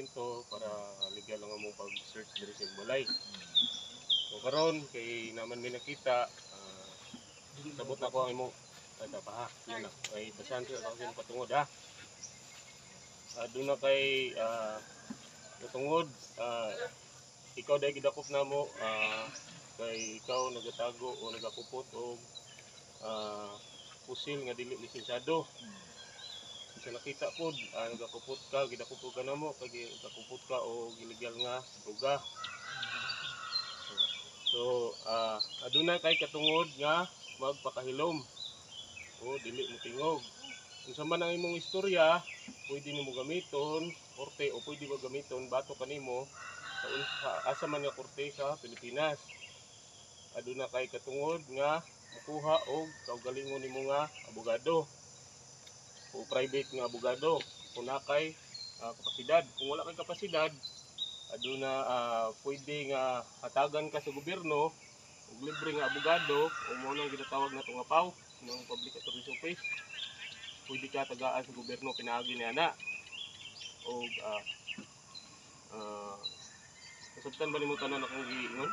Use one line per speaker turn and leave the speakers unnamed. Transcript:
dokumento para legal lang mo pag-search diri sa balay. So karon kay naman may nakita, sabot na ko ang imo kada pa ha. Yan na. Ay basahan ko ako patungod ha. Doon na kay patungod, ikaw dahil gidakop na mo, kay ikaw nagatago o nagakupot o pusil nga dili lisensyado. Sa nakita po, nagakupot ka, gidakupot ka na mo, kay gidakupot ka o illegal nga droga. So, aduna kay katungod nga magpakahilom o dili mo tingog. Kung sa man ang imong istorya, pwede nimo gamiton, korte o pwede mo gamiton bato kanimo sa asa man nga korte sa Pilipinas. Aduna kay katungod nga makuha og kaugalingon nimo nga abogado o private nga abogado kung nakay kapasidad. Kung wala kay kapasidad, aduna pwede nga hatagan ka sa gobyerno og libre nga abogado o mo nang ginatawag nato nga PAW ng Public Attorney's Office. Pwede ka tagaan sa gobyerno pinaagi ni ana o nasabtan ba nimo tanan akong giingon?